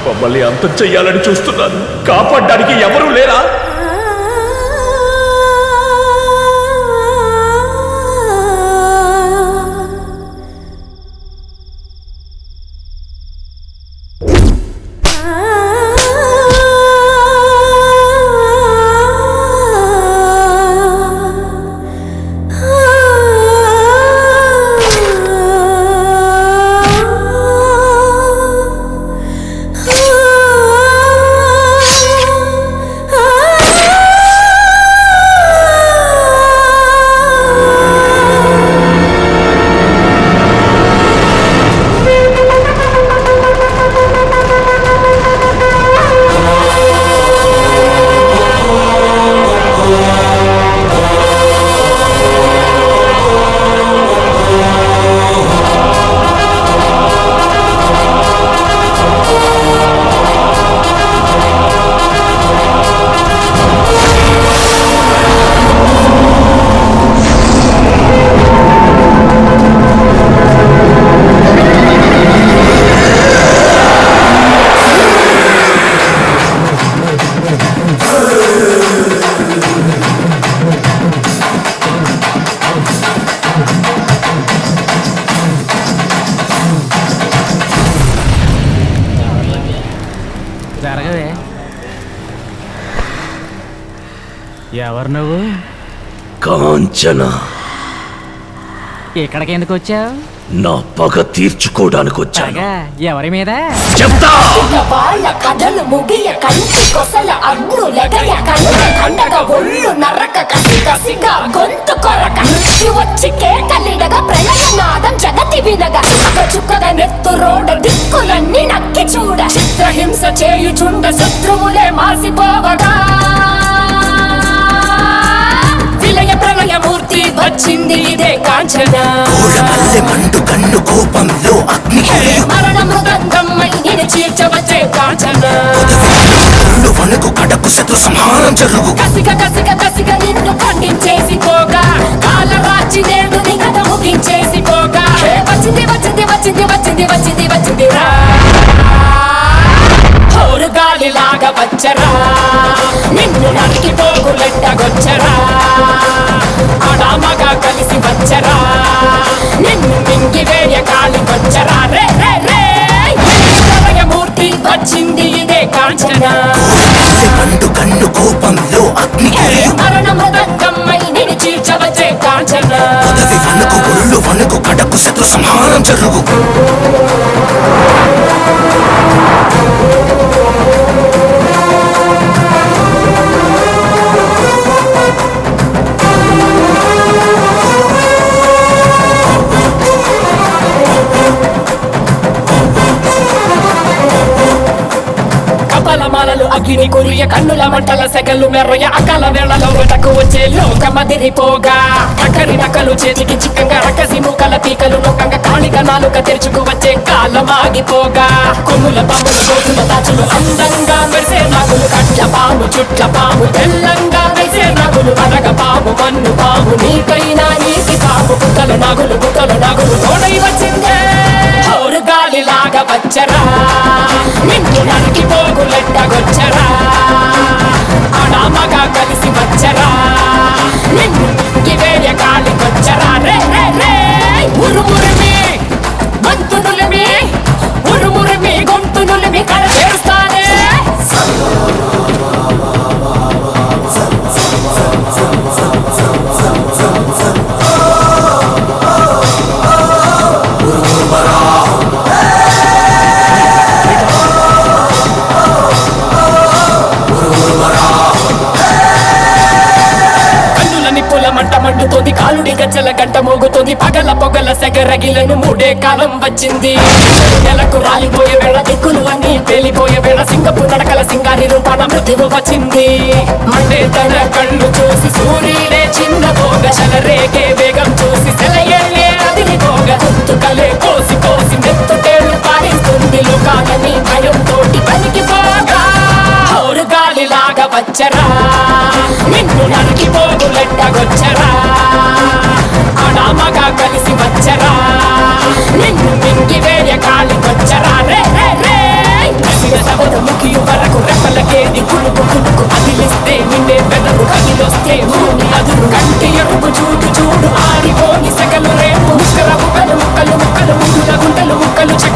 మమ్మల్ని అంతం చెయ్యాలని చూస్తున్నాను. కాపాడడానికి ఎవరూ లేరా? ఎవరు నువ్వు? కాంచన. ఇక్కడికి ఎందుకు వచ్చావు? నా పగ తీర్చుకోవడానికి వచ్చాను. ఎవరి మీద చెప్తా? వాళ్ళ కథలు ముగియ కంటి కొసల అగ్గు లెగయ కంట కండగ ఒళ్ళు నరక కసి కసిగా గొంతు కొరక వచ్చి కేకలిడగా ప్రళయనాదం జగతి వినగా చుక్కగా నెత్తు రోడ దిక్కులన్నీ నక్కి చూడ చిత్రహింస చేయుచుండ శత్రువులే మాసిపోవగా విలయ ప్రళయమూర్తి వచ్చింది ఇదే కాంచన. మండు కన్ను కోపంలో అగ్ని మరణ మృదంగమ్మై నేను చీల్చవచ్చే కాంచన. వణుకు కడకు శత్రు సంహారం జరుగు కసిక కసిక కసిక నిన్ను ఖండించేసి పోగా కాలరాచి నేడు నీ కథ ముగించేసి పోగా వచ్చింది వచ్చింది వచ్చింది వచ్చింది వచ్చింది వచ్చింది రా హోరు గాలిలాగా వచ్చరా నిన్ను నరికి పోగులెట్టగొచ్చరా ఆడామగా కలిసి వచ్చరా నిన్ను మింగి వేయ కాలికొచ్చరా రే రే రే ప్రళయమూర్తి వచ్చింది ఇదే కాంచన. మండు కన్ను కోపంలో అగ్ని మరణ మృదంగమ్మై నేను చీల్చవచ్చే కాంచన. వణుకు ఒళ్ళు వణుకు కడకు శత్రు సంహారం జరుగు కపలమాలలు అగ్ని కురియ కన్నుల మంటల సెగలు మెర్రయ అకాల వేళలో వెటకు వచ్చే లోకమదిరిపోగా అక్కడి నకలు చేతికి చిక్కంగా రకసి ముక్కల పీకలు లోకంగా కాళిక నాలుక తెరుచుకు వచ్చే కాలం ఆగిపోగా కొమ్ముల పాముల గోతుల తాచులు అందంగా మెరిసే నాగులు కట్ల పాము చుట్ల పాము తెల్లంగా వేసే నాగులు అనగ పాము మన్ను పాము నీకైనా నీటి పాము కుక్కలు నాగులు తోడై వచ్చిందే హోరు గాలిలాగా వచ్చరా నిన్ను నరికి పోగులెట్టగొచ్చరా ఆడామగా కలిసి వచ్చరా నిన్ను మింగి వేయ కాలికొచ్చరా రే రే రే ఉరుమురిమి గొంతునులిమి ఉరుమురిమి గొంతునులిమి కడ చేస్తానే మంట మండుతోంది కాలుడి గజ్జల గంట మోగుతోంది పగల పొగల సెగరగిలను మూడే కాలం వచ్చింది నెలకు రాలిపోయే వేళ దిక్కులు అన్ని పేలిపోయే వేళ సింగపు నడకల సింగారి రూపాన మృత్యువు వచ్చింది మండే తన కళ్ళు చూసి సూర్యుడే చిన్న పోగ శలరేగే వేగం చూసి సెలయేళ్ళే అదిరిపోగ తుత్తుకలే కోసి కోసి మెత్తుటేళ్లు పారిస్తుంది లోకాలని భయంతోటి పనికిపోగా హోరు గాలిలాగా వచ్చరా నిన్ను నరికి పోగులెట్టగొచ్చరా ఆడామగా కలిసి వచ్చరా నిన్ను మింగి వేయ కాలికొచ్చరా రే రే రే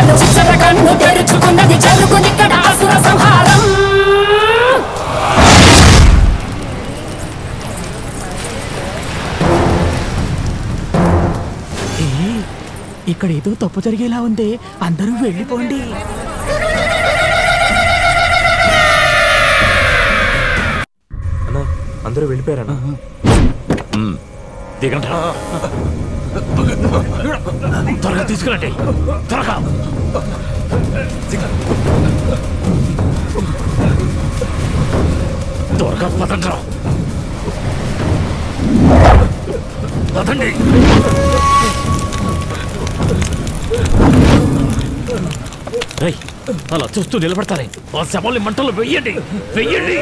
కన్ను చిచ్చర కన్ను తెరుచుకున్నది జరుగునిక్కడ అసుర సంహారం. ఇక్కడ ఏదో తప్పు జరిగేలా ఉంది, అందరూ వెళ్ళిపోండి. అన్నా అందరూ వెళ్ళిపోయారన్నా. దిగండి, త్వరగా తీసుకురండి, త్వరగా. త్వరగా పదండి, పదండి. అలా చూస్తూ నిలబడతారే, ఆ శవాల్ని మంటలు వెయ్యండి, వెయ్యండి.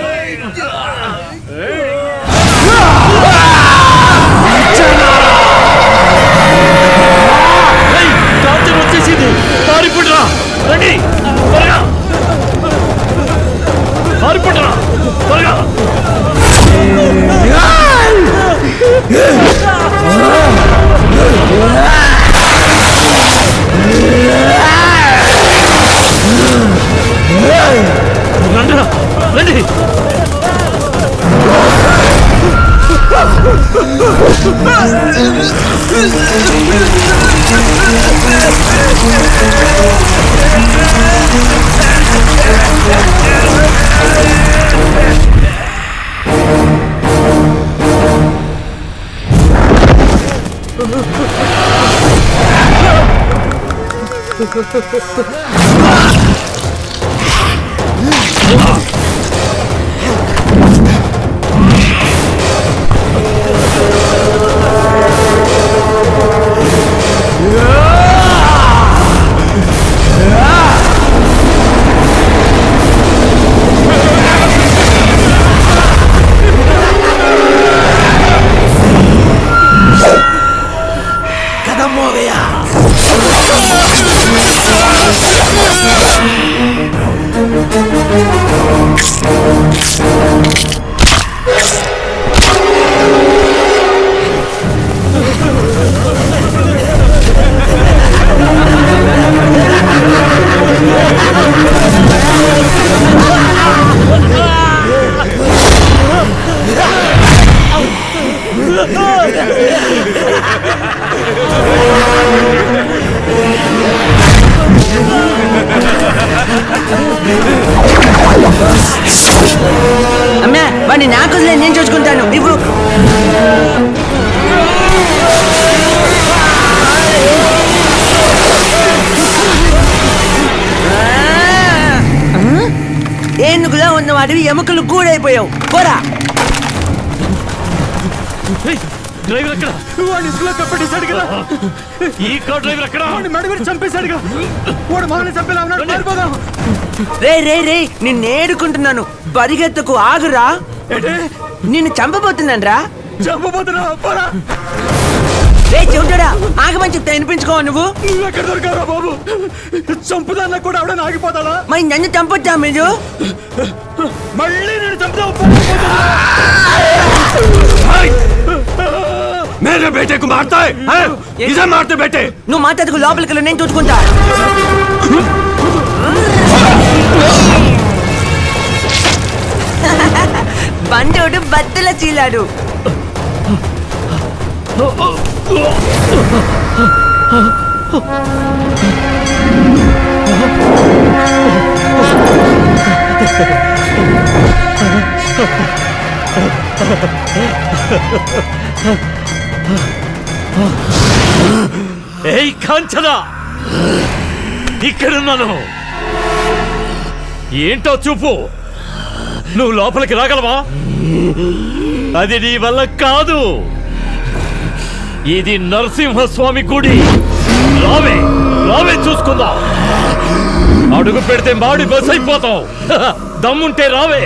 రాత్రి వచ్చేసింది, పారిపోడరా, రండి త్వరగా, పారిపోడరా త్వరగా. రండి. అమ్మా వాడిని నాకు నేను చూసుకుంటాను. ఇవ్వు. ఏనుగులా ఉన్నవాడివి ఎముకలు కూడైపోయావు. పోరా. డ్రైవర్ ఎక్కడ? వాడిని ఇసుకలో కప్పేశాడు కదా. ఈ కార్ డ్రైవర్ ఎక్కడ? మెడగొట్టి చంపేశాడు కదా. వాడు మనల్ని చంపేలా ఉన్నాడు. పారిపోదాం. రే రే రే నిన్ను ఏడుకుంటున్నాను, పరిగెత్తకు, ఆగురా. నిన్ను చంపబోతున్నాను రా. చంపబోతున్నా. రే చెవుటాడా, ఆగమని చెప్తా వినిపించుకో. నువ్వు ఎక్కడ దొరికారా బాబు? చంపుదాన్న కూడా ఎవడైనా ఆగిపోతాడా? మరి నన్ను చంపొచ్చా మీరు? మళ్ళీ నేను చంపుతా. मेरे बेटे को मारता है? इसे मारते बेटे. నువ్వు మాట్లాడుకు, లోపలికి నేను చూసుకుంటా. బండోడు బద్దల చీలాడు. ఏయ్ కాంచనా, ఇక్కడున్నాను. ఏంటో చూపు. నువ్వు లోపలికి రాగలవా? అది నీ వల్ల కాదు. ఇది నరసింహస్వామి గుడి. రావే రావే, చూసుకుందాం. అడుగు పెడితే మాడి బస్ అయిపోతావు. దమ్ముంటే రావే.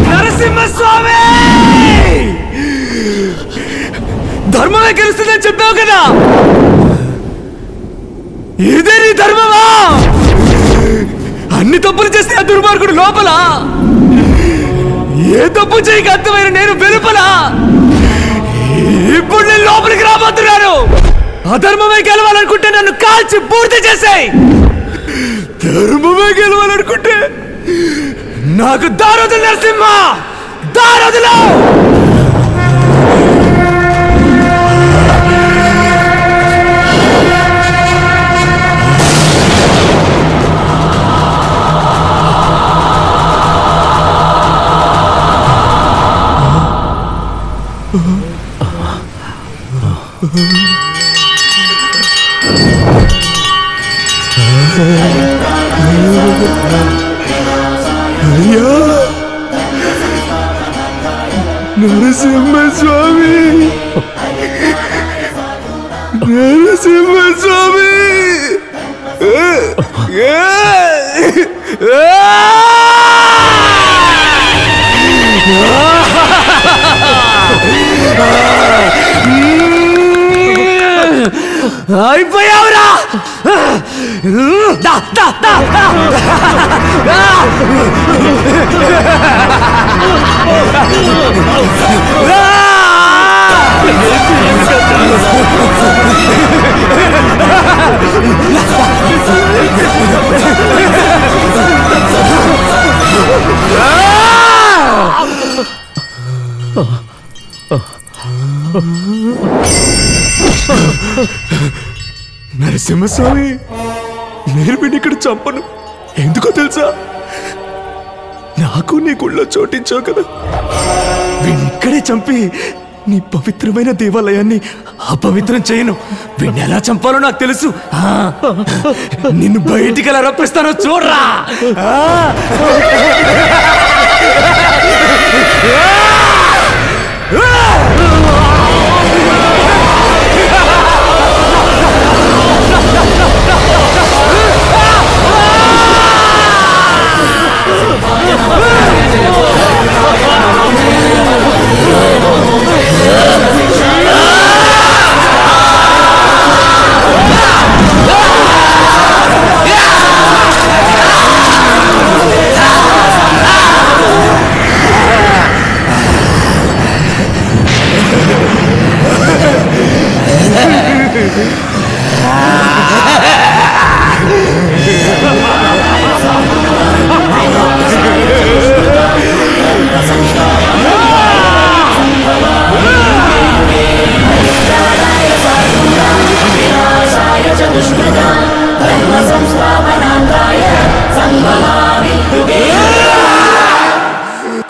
నరసింహస్వామి, ధర్మమే గెలుస్తుందని చెప్పావు కదా, ఇదే నీ ధర్మమా? అన్ని తప్పులు చేస్తే ఆ దుర్మార్గుడు లోపల, ఏ తప్పు చేయక అర్థమైన నేను వెలుపల. ఇప్పుడు నేను లోపలికి రాబోతున్నాను. అధర్మమే గెలవాలనుకుంటే నన్ను కాల్చి పూర్తి చేసాయి. ధర్మమే గెలవాలనుకుంటే నాకు దారదులు నరసింహ, దారదులు. అయ్యా నరసింహస్వామి, నరసింహస్వామి. అయిపోయావురా. నరసింహస్వామి, నేను వీడిని ఇక్కడ చంపను. ఎందుకో తెలుసా? నాకు నీ గుళ్ళో చోటించావు కదా, వీడిని ఇక్కడే చంపి నీ పవిత్రమైన దేవాలయాన్ని అపవిత్రం చేయను. వీడిని ఎలా చంపాలో నాకు తెలుసు. నిన్ను బయటికి ఎలా రప్పిస్తానో చూడరా.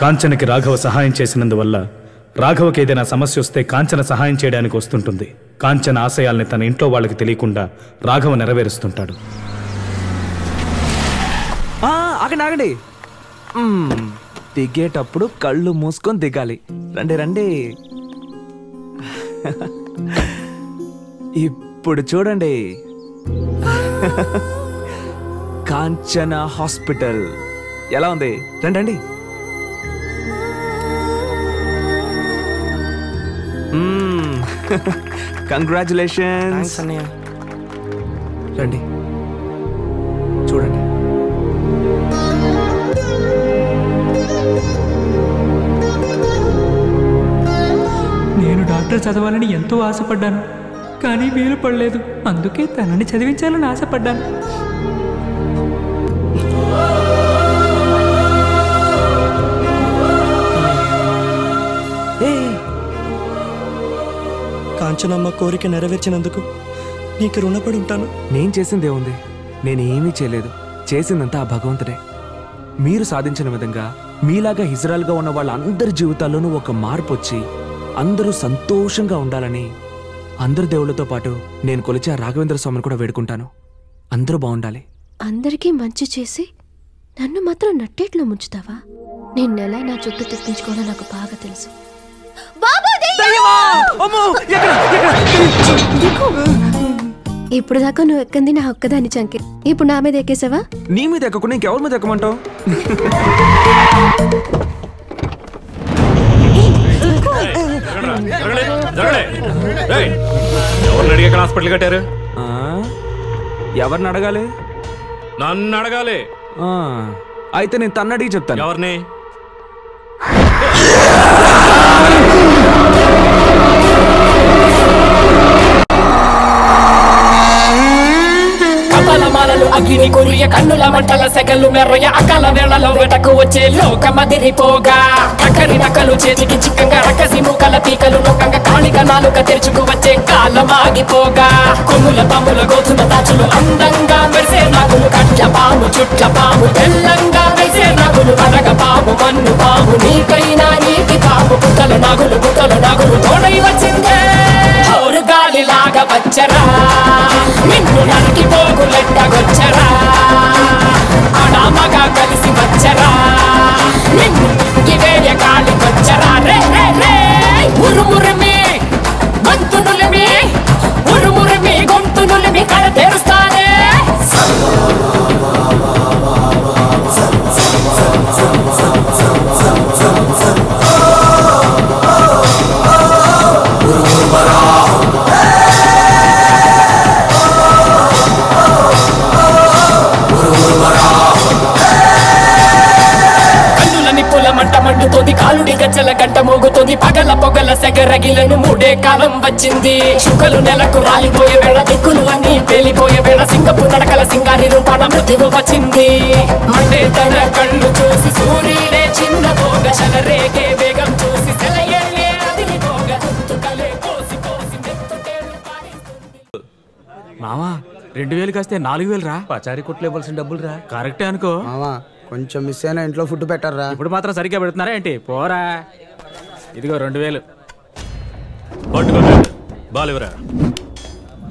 కాంచనకి రాఘవ సహాయం చేసినందువల్ల రాఘవకి ఏదైనా సమస్య వస్తే కాంచన సహాయం చేయడానికి వస్తుంటుంది. కాంచన ఆశయాల్ని తన ఇంట్లో వాళ్ళకి తెలియకుండా రాఘవ నెరవేరుస్తుంటాడు. ఆగండి ఆగండి, దిగేటప్పుడు కళ్ళు మూసుకొని దిగాలి. రండి రండి. ఇప్పుడు చూడండి, కాంచన హాస్పిటల్ ఎలా ఉంది? రండి రండి. కంగ్రాచులేషన్స్ అన్నయ్య. రండి చూడండి. నేను డాక్టర్ చదవాలని ఎంతో ఆశపడ్డాను, కానీ వీలు పడలేదు. అందుకే తనని చదివించాలని ఆశపడ్డాను. కాంచనమ్మ కోరిక నెరవేర్చినందుకు నీకు రుణపడి ఉంటాను. నేను చేసిందే ఉంది, నేనేమీ చేయలేదు. చేసిందంతా ఆ భగవంతుడే. మీరు సాధించిన విధంగా మీలాగా హిజ్రాలుగా ఉన్న వాళ్ళందరి జీవితాల్లోనూ ఒక మార్పు వచ్చి అందరూ సంతోషంగా ఉండాలని అందరు దేవుళ్ళతో పాటు నేను కొలిచే రాఘవేంద్ర స్వామిని కూడా వేడుకుంటాను. అందరూ బాగుండాలి. అందరికీ మంచి చేసి నన్ను మాత్రం నట్టేట్లో ముంచుతావా? నిన్నెలా నా చుట్టూ తెప్పించుకోవాలో నాకు బాగా తెలుసు. ఇప్పుడు దాకా నువ్వు ఎక్కంది నా ఒక్కదాన్ని చంకి. ఇప్పుడు నా మీద ఎక్కేసావా? నీ మీద ఎక్కకుండా ఇంకెవరి మీద ఎక్కమంటావు? ఎవరిని అడిగి ఎక్కడ హాస్పిటల్ కట్టారు? ఎవరిని అడగాలి? నన్ను అడగాలి. అయితే నేను తన్ను అడిగి చెప్తాను. ఎవరిని? కపాలమాలలు అగ్ని కురియ కన్నుల మంటల సెగలు మెర్రయ అకాల వేళలో వెటకు వచ్చే లోకమదిరిపోగా కక్కరి నక్కలు చేతికి చిక్కంగా రకసి మూకల పీకలు నొక్కంగా కాళిక నాలుక తెరుచుకు వచ్చే కాలం ఆగిపోగా కొమ్ముల పాముల గోతుల దాచులు అందంగా మెరిసే నాగులు కట్ల పాము చుట్ల పాము తెల్లంగా మెరిసే నాగులు అడగ పాము మన్ను పాము నీకైనా నీటి పాము గుట్టల నాగులు తోడై వచ్చిందే గాలిలాగా వచ్చరా నిన్ను నరికి పోగులెట్టగొచ్చరా ఆడామగా కలిసి వచ్చరా నిన్ను వేయ గాలికొచ్చరా రే రే రే ఉరుమురిమి గొంతునులిమి ఉరుమురిమి గొంతునులిమి కడ తెరుస్తానే మండుతోంది కాలుడి గజ్జల గంట మోగుతోంది పగల పొగల సెగరగిలను మూడే కాలం వచ్చింది శుకలు నెలకు రాలిపోయే వేళ దిక్కులు అన్ని పేలిపోయే వేళ సింగపు నడకల సింగారి రూపాన మృత్యువు వచ్చింది మండే తన కళ్ళు చూసి సూర్యుడే చిన్న పోగ శలరేగే వేగం చూసి సెలయేళ్ళే అదిరిపోగ తుకలే కోసి కోసి మెత్తుకేళ్ళు పారిస్తుంది. మావా 2000 కాస్తే 4000 రా. పచారీ కొట్లు ఇవ్వాల్సిన డబ్బులు రా. కరెక్టే అనుకో మావా. కొంచెం మిస్ అయినా ఇంట్లో ఫుడ్ పెట్టారా? ఇప్పుడు మాత్రం సరిగ్గా పెడుతున్నారా ఏంటి? పోరా, ఇదిగో 2000. బాలివరా